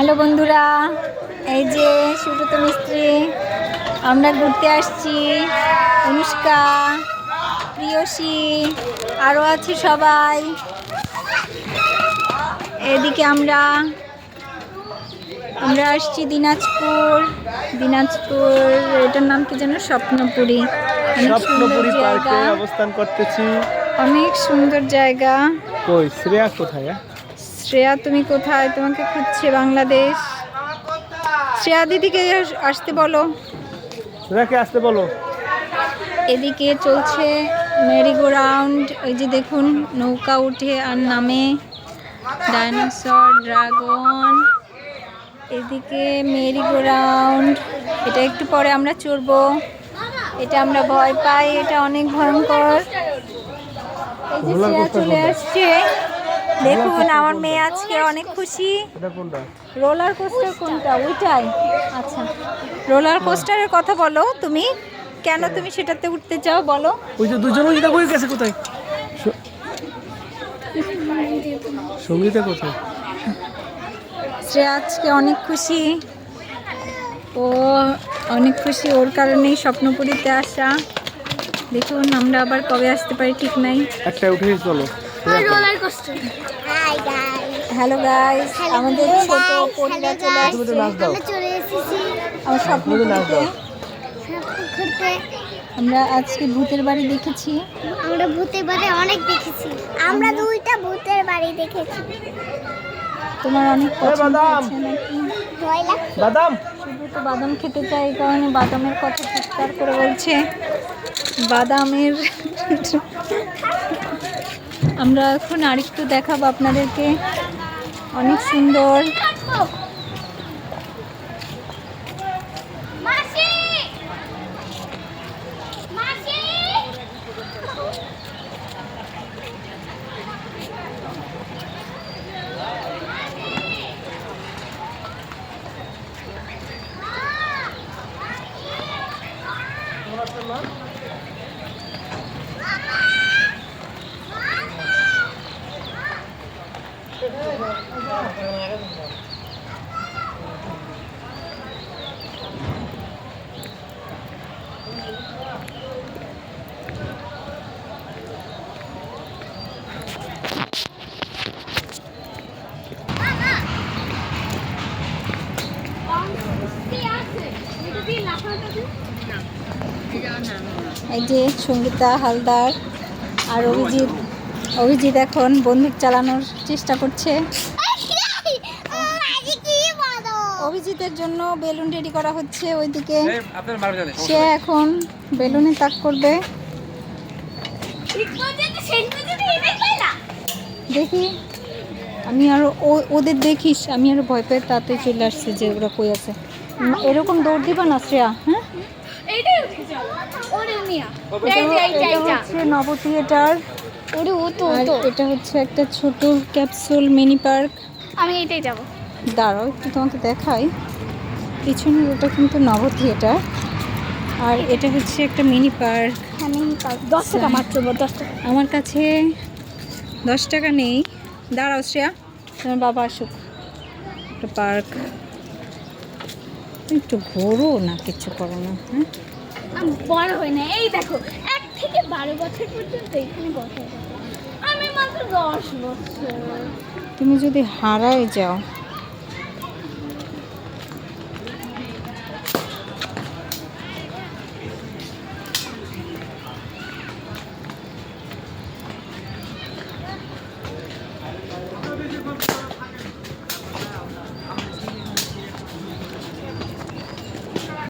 Hello বন্ধুরা, এই যে সুব্রত মিস্ত্রি, আমরা ঘুরতে আসছি। অনুষ্কা, প্রিয়সী, আরও আছে সবাই। এদিকে আমরা আসছি দিনাজপুর। এটার নাম কি যেন? স্বপ্নপুরী। অনেক সুন্দর জায়গা, অবস্থান করতেছি। অনেক সুন্দর জায়গা। কই শ্রেয়া কোথায়? শ্রেয়া তুমি কোথায়? তোমাকে খুঁজছে বাংলাদেশ। শ্রেয়া দিদিকে আসতে বলো। শ্রেয়াকে আসতে বলো। এদিকে চলছে মেরিগো রাউন্ড। ওই যে দেখুন, নৌকা উঠে আর নামে, ডাইনোসর, ড্রাগন। এদিকে মেরিগো রাউন্ড, এটা একটু পরে আমরা চড়বো। এটা আমরা ভয় পাই, এটা অনেক ভয়ঙ্কর। এই যে শ্রেয়া চলে আসছে, দেখুন আমার মেয়ে আজকে অনেক খুশি। রোলার কোস্টার কোনটা? ওইটাই। আচ্ছা, রোলার কোস্টারের কথা বলো তুমি, কেন তুমি সেটাতে উঠতে চাও বলো। ওই যে দুজন ওই দেখো গেছে কোথায়? সঙ্গীতা কোথায়? শ্রেয়া আজকে অনেক খুশি, ও অনেক খুশি, ওর কারণেই স্বপ্নপুরীতে আসা। দেখুন আমরা আবার কবে আসতে পারি ঠিক নাই। একটা উঠে চলো। হ্যালো গাইস, আমাদের ছোট পরিবার চলে আসছে আমার স্বপ্নপুরীতে। আমরা আজকে ভূতের বাড়ি দেখেছি। আমরা ভূতের বাড়ি অনেক দেখেছি। আমরা দুইটা ভূতের বাড়ি দেখেছি। তোমার অনেক পছন্দ আছে নাকি? ভয় লাগছে। বাদাম, শুধু তো বাদাম খেতে চাই, এই কারণে বাদামের কথা চিৎকার করে বলছে। বাদামের আমরা এখন আরেকটু দেখাবো আপনাদেরকে, অনেক সুন্দর। মাসি, মাসি, এই যে সঙ্গীতা হালদার আর অভিজিৎ এখন বন্দুক চালানোর চেষ্টা করছে। অভিজিতের জন্য বেলুন রেডি করা হচ্ছে ওইদিকে, সে এখন বেলুনে তাক করবে। দেখি আমি আরো ওদের দেখিস, আমি আরো ভয় পেয়ে তাতে চলে আসছে যে ওরা কই আছে। এরকম দৌড় দিবা না শ্রেয়া? হ্যাঁ, এটা হচ্ছে নব থিয়েটার, এটা হচ্ছে একটা ছোট ক্যাপসুল মিনি পার্ক। আমি এটাই যাবো। দাঁড়াও একটু তোমাকে দেখাই, পিছনের ওটা কিন্তু নব থিয়েটার, আর এটা হচ্ছে একটা মিনি পার্ক। 10 টাকা মাত্র, 10 টাকা। আমার কাছে 10 টাকা নেই। দাঁড়াও শ্রেয়া, তোমার বাবা আসুক। একটা পার্ক, একটু ঘোরো না, কিছু করো না। হ্যাঁ, আমি বড় হই না। এই দেখো, 1 থেকে 12 বছর পর্যন্ত এখানে বসা যায়। আমি মাত্র 10 বছর। তুমি যদি হারায় যাও